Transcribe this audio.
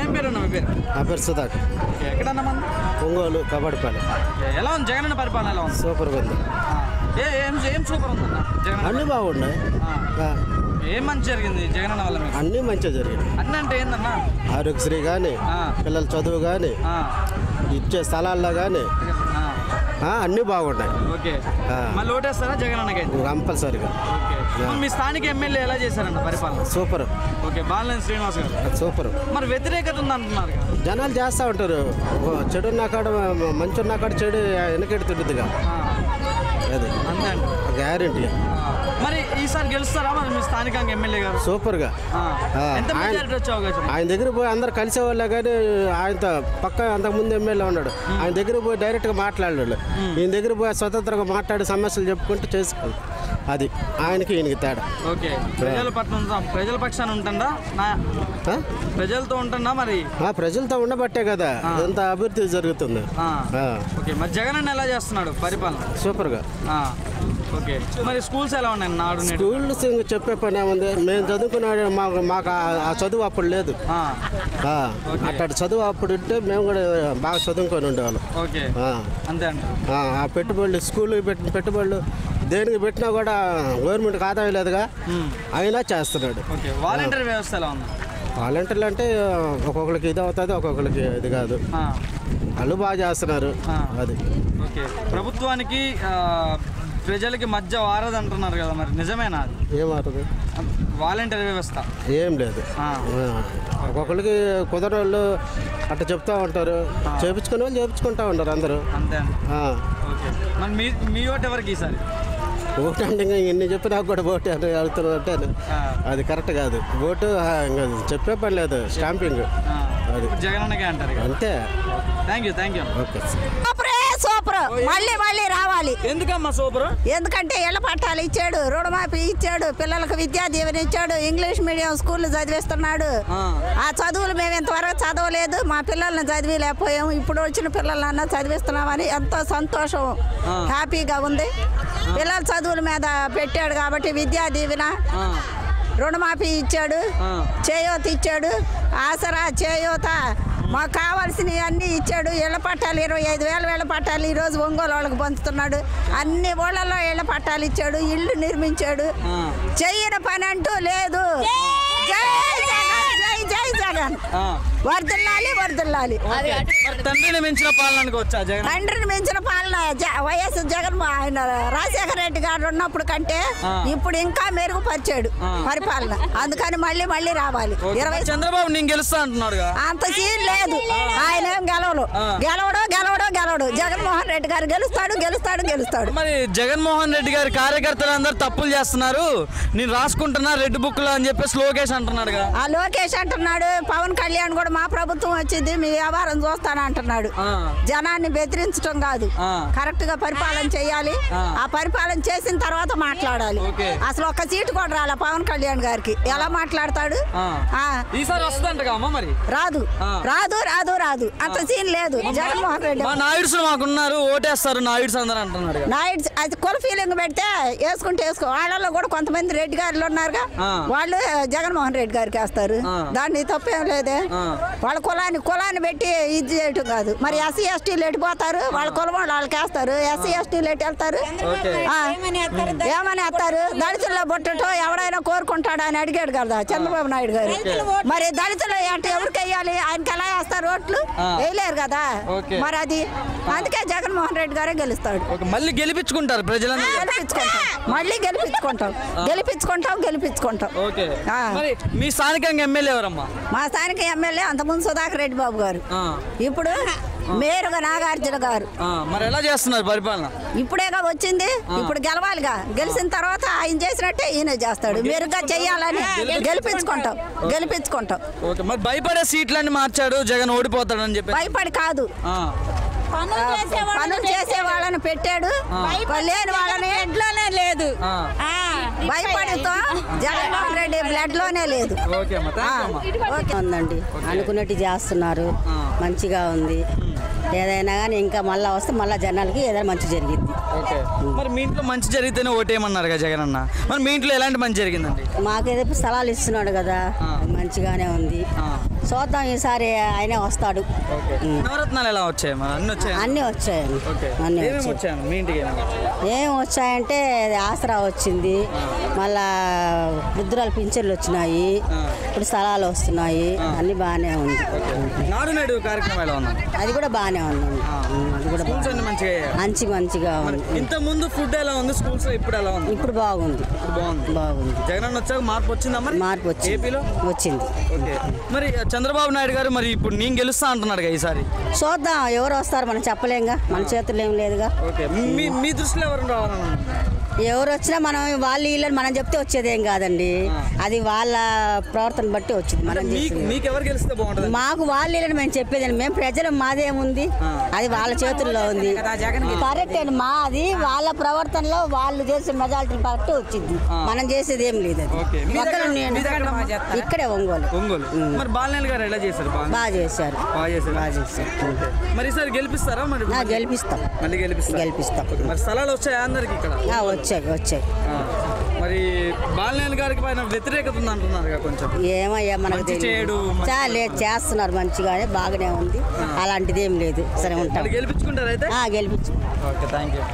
ఏం పేరు అన్న మీ పేరు? నా పేరు సుధాకర్. ఎక్కడన్నా మన ఒంగోలు కబడ్డీపల్లి. ఎలా ఉంది జగన్ పరిపాలన? ఎలా ఉంది? సూపర్గా ఉంది. ఏం సూపర్ ఉందన్న జగన్? అన్నీ బాగున్నాయి. ఏం మంచి జరిగింది జగన్ వల్ల? అన్నీ మంచిగా జరిగింది. అన్నీ అంటే ఏందన్నా? ఆరోగ్యశ్రీ కానీ, పిల్లల చదువు కానీ, ఇచ్చే స్థలాల్లో కానీ అన్నీ బాగున్నాయి. ఓకే, మళ్ళీ ఓటేస్తారా జగన్ అన్నకైతే? కంపల్సరిగా. మీ స్థానిక ఎమ్మెల్యే ఎలా చేశారన్న పరిపాలన? సూపర్. ఓకే, బాలినేని శ్రీనివాస్ గారు సూపర్. మరి వ్యతిరేకత ఉంది అంటున్నారు. జనాలు చేస్తూ ఉంటారు. చెడు ఉన్న కాడ మంచి ఉన్న కాడ చెడు వెనకెడుతుంటుందిగా. అది అంతే అండి, గ్యారెంటీ. మరి ఈసారి గెలుస్తారా మరి మీ స్థానికంగా ఎమ్మెల్యే గారు? సూపర్గా. ఆయన దగ్గర పోయి అందరు కలిసేవాళ్ళే కానీ ఆయనతో పక్క అంతకుముందు ఎమ్మెల్యే ఉన్నాడు. ఆయన దగ్గర పోయి డైరెక్ట్గా మాట్లాడాడు. ఈయన దగ్గర పోయి స్వతంత్రంగా మాట్లాడి సమస్యలు చెప్పుకుంటూ చేసుకోవాలి. అది ఆయనకి ఈయనకి తేడా. ఓకే, ప్రజల పక్షాన ఉంటుందా? ప్రజలతో ఉంటుందా? మరి ప్రజలతో ఉండబట్టే కదా ఎంత అభివృద్ధి జరుగుతుంది. ఓకే, మరి జగన్ అన్న ఎలా చేస్తున్నాడు పరిపాలన? సూపర్గా. ఓకే, మరి స్కూల్స్ ఎలా ఉన్నాయి? నాడు స్కూల్స్ చెప్పే పని ఏముంది? మేము చదువుకున్నాడు, మాకు ఆ చదువు అప్పుడు లేదు. అట్లాంటి చదువు అప్పుడు ఉంటే మేము కూడా బాగా చదువుకొని ఉండేవాళ్ళం. ఓకే, అంతే అండి. ఆ పెట్టుబడులు, స్కూల్ పెట్టిన పెట్టుబడులు దేనికి పెట్టినా కూడా గవర్నమెంట్కి ఆదాయం లేదుగా, అయినా చేస్తున్నాడు. ఓకే, వాలంటీర్ వ్యవస్థ ఎలా ఉంది? వాలంటీర్లు అంటే ఒక్కొక్కరికి ఇది అవుతుంది, ఒక్కొక్కరికి ఇది కాదు. వాళ్ళు బాగా చేస్తున్నారు. అది ఓకే, ప్రభుత్వానికి ప్రజలకి మధ్య వారది అంటున్నారు కదా, మరి నిజమేనా? అది ఏమారదు. వాలంటీర్ వ్యవస్థ ఏం లేదు. ఒక్కొక్కరికి కుదరోళ్ళు అట్లా చెప్తా ఉంటారు, చేపించుకునే వాళ్ళు చేపించుకుంటా ఉంటారు అందరూ. అంతే. ఓకే, మరి మీ ఓటు ఎవరికి ఈసారి? ఓటు అంటే ఇంకా ఎన్ని చెప్పినా కూడా ఓటు అని అడుగుతున్నట్టే అది కరెక్ట్ కాదు. ఓటు చెప్పే పని లేదు, స్టాంపింగ్. అది జగన్ అన్నకే అంటారు. అంతే. Thank you. Okay, super. మళ్ళీ రావాలి. ఎందుకమ్మా సూపర్? ఎందుకంటే ఇళ్ల పట్టాలు ఇచ్చాడు, రుణమాఫీ ఇచ్చాడు, పిల్లలకు విద్యా దీవెన ఇచ్చాడు, ఇంగ్లీష్ మీడియం స్కూల్ చదివిస్తున్నాడు. ఆ చదువులు మేము ఇంతవరకు చదవలేదు, మా పిల్లల్ని చదివిలేకపోయాము. ఇప్పుడు వచ్చిన పిల్లలన్నా చదివిస్తున్నామని ఎంతో సంతోషం, హ్యాపీగా ఉంది. పిల్లల చదువుల మీద పెట్టాడు కాబట్టి విద్యా దీవెన, రుణమాఫీ ఇచ్చాడు, చేయూత ఇచ్చాడు, ఆసరా, చేయూత, మాకు కావాల్సినవి అన్నీ ఇచ్చాడు. ఇళ్ల పట్టాలు 25,000 ఇళ్ల పట్టాలు ఈరోజు ఒంగోలు వాళ్ళకి పంచుతున్నాడు. అన్ని ఊళ్ళల్లో ఇళ్ల పట్టాలు ఇచ్చాడు, ఇళ్ళు నిర్మించాడు. చెయ్యని పని అంటూ లేదు. జై జగన్, వర్దిల్లాలి. తండ్రిని మించిన పాలన అనుకోవచ్చా? తండ్రిని మించిన పాలన వైఎస్ జగన్ ఆయన రాజశేఖర రెడ్డి గారు ఉన్నప్పుడు కంటే ఇప్పుడు ఇంకా మెరుగుపరిచాడు పరిపాలన. అందుకని మళ్ళీ రావాలి. చంద్రబాబు నేను గెలుస్తా అంటున్నాడు. అంత సీన్ లేదు. ఆయన ఏం గెలవడు. జగన్మోహన్ రెడ్డి గారు గెలుస్తాడు. మరి జగన్మోహన్ రెడ్డి గారి కార్యకర్తలు అందరు తప్పులు చేస్తున్నారు, నేను రాసుకుంటున్నా రెడ్ బుక్ లో అని చెప్పేసి లోకేష్ అంటున్నాడు కదా. ఆ లోకేష్ అంటున్నాడు, పవన్ కళ్యాణ్ కూడా మా ప్రభుత్వం వచ్చింది మీ వ్యవహారం చూస్తానంటున్నాడు. జనాన్ని బెదిరించడం కాదు, కరెక్ట్ గా పరిపాలన చేయాలి. ఆ పరిపాలన చేసిన తర్వాత మాట్లాడాలి. అసలు ఒక్క సీటు కూడా రాలే పవన్ కళ్యాణ్ గారికి. ఎలా మాట్లాడతాడు? రాదు. అంత సీన్ లేదు. జగన్మోహన్ రెడ్డి నాయుడు మాకున్నారు, ఓటేస్తారు నాయుడు అందరూ అంటున్నారు. నాయుడు అది కుల ఫీలింగ్ పెడితే వేసుకుంటే వేసుకో. వాళ్ళలో కూడా కొంతమంది రెడ్డి గారులు ఉన్నారుగా, వాళ్ళు జగన్మోహన్ రెడ్డి గారికి వేస్తారు. దాన్ని తప్పేం లేదే. వాళ్ళ కులాన్ని పెట్టి ఇది చేయటం కాదు. మరి ఎస్సీ ఎస్టీలు ఎట్టిపోతారు, వాళ్ళ కులం వాళ్ళకి వేస్తారు. ఎస్సీ ఎస్టీలు ఎట్టి వెళ్తారు, ఏమని వేస్తారు? దళితుల్లో పుట్టటం ఎవడైనా కోరుకుంటాడు అని అడిగాడు కదా చంద్రబాబు నాయుడు గారు. మరి దళితులు ఎవరికి వేయాలి? ఆయనకి ఎలా వేస్తారు? ఓట్లు వేయలేరు కదా. మరి అది అందుకే జగన్మోహన్ రెడ్డి గారే గెలుస్తాడు. మళ్ళీ గెలిపించుకుంటారు ప్రజలను. మళ్ళీ గెలిపించుకుంటాం. మీ స్థానికంగా ఎమ్మెల్యే ఎవరమ్మా? మా స్థానిక ఎమ్మెల్యే అంతకుముందు సుధాకర్ రెడ్డి బాబు గారు, ఇప్పుడు మేరుగా నాగార్జున గారు. మరి ఎలా చేస్తున్నారు పరిపాలన? ఇప్పుడేగా వచ్చింది, ఇప్పుడు గెలవాలిగా. గెలిచిన తర్వాత ఆయన చేసినట్టే ఈయన చేస్తాడు. మెరుగ్గా చెయ్యాలని గెలిపించుకుంటాం. మరి భయపడే సీట్లన్నీ మార్చాడు జగన్, ఓడిపోతాడని చెప్పి. భయపడి కాదు, పనులు చేసే వాళ్ళని పెట్టాడు, లేని వాళ్ళని బ్లడ్లోనే లేదు. భయపడితో జగన్మోహన్ రెడ్డి బ్లడ్ లోనే లేదు. ఉందండి, అనుకున్నట్టు చేస్తున్నారు, మంచిగా ఉంది. ఏదైనా కానీ ఇంకా మళ్ళీ వస్తే మళ్ళీ జనాలకి ఏదైనా మంచి జరిగింది. ఓకే, మరి మీ ఇంట్లో మంచి జరిగితేనే ఓటేయమన్నారు కదా జగన్ అన్న, మరి మీ ఇంట్లో ఎలాంటి మంచి జరిగిందండి? మాకేదో స్థలాలు ఇస్తున్నాడు కదా, మంచిగానే ఉంది. చూద్దాం ఈసారి ఆయనే వస్తాడు. నవరత్నాలు ఎలా వచ్చాయి? మరి అన్ని వచ్చాయి? అన్నీ వచ్చాయండి. అన్నీ వచ్చాయి మీ ఇంటికి? ఏం వచ్చాయంటే ఆసరా వచ్చింది, మళ్ళా వృద్ధురాలు పింఛన్లు వచ్చినాయి, ఇప్పుడు స్థలాలు వస్తున్నాయి, అన్ని బాగానే ఉంది. నాడు నేడు కార్యక్రమం ఎలా ఉంది? అది కూడా బాగానే ఉందండి. అది కూడా మంచిగా ఉంది. ఇంత ముందు ఫుడ్ ఎలా ఉంది స్కూల్స్, ఇప్పుడు ఎలా ఉంది? ఇప్పుడు బాగుంది. బాగుంది. జగన్ అన్న వచ్చాక మార్పు వచ్చిందా? మరి మార్పు వచ్చింది. ఏపీలో వచ్చింది. మరి చంద్రబాబు నాయుడు గారు మరి ఇప్పుడు నేను గెలుస్తా అంటున్నాడు ఈసారి. చూద్దాం ఎవరు వస్తారు మనం చెప్పలేంగా, మన చేతుల్లో ఏం లేదుగా. మీ దృష్టిలో ఎవరు రావాలన్నా? ఎవరు వచ్చినా మనం వాళ్ళు వీళ్ళని మనం చెప్తే వచ్చేదేం కాదండి, అది వాళ్ళ ప్రవర్తన బట్టి వచ్చింది. మనం మీకు ఎవరు గెలిస్తే బాగుంటుంది? మాకు వాళ్ళు వీళ్ళని మేము చెప్పేదండి, మేము ప్రజలు మాదేముంది, అది వాళ్ళ చేతుల్లో ఉంది. కరెక్ట్ అండి, మాది వాళ్ళ ప్రవర్తనలో వాళ్ళు చేసే మెజారిటీ బట్టి వచ్చింది, మనం చేసేది ఏం లేదు. ఇక్కడే ఒంగోలు. మరి బాలనేని గారు ఎలా చేశారు? బాగా చేశారు. మరి ఈసారి గెలిపిస్తారా? మరి గెలిపిస్తాం. మళ్ళీ గెలిపిస్తాం. మరి స్థలాలు వచ్చాయి అందరికి ఇక్కడ? వచ్చాయి. మరి బాలనేని గారికి పైన వ్యతిరేకత ఉంది అంటున్నారు కొంచెం. ఏమయ్యా మనకు లేదు, చేస్తున్నారు మంచిగానే, బాగానే ఉంది, అలాంటిది ఏం లేదు. సరే ఉంటాం. గెలిపించుకుంటారు అయితే? గెలిపించు. Okay, thank you.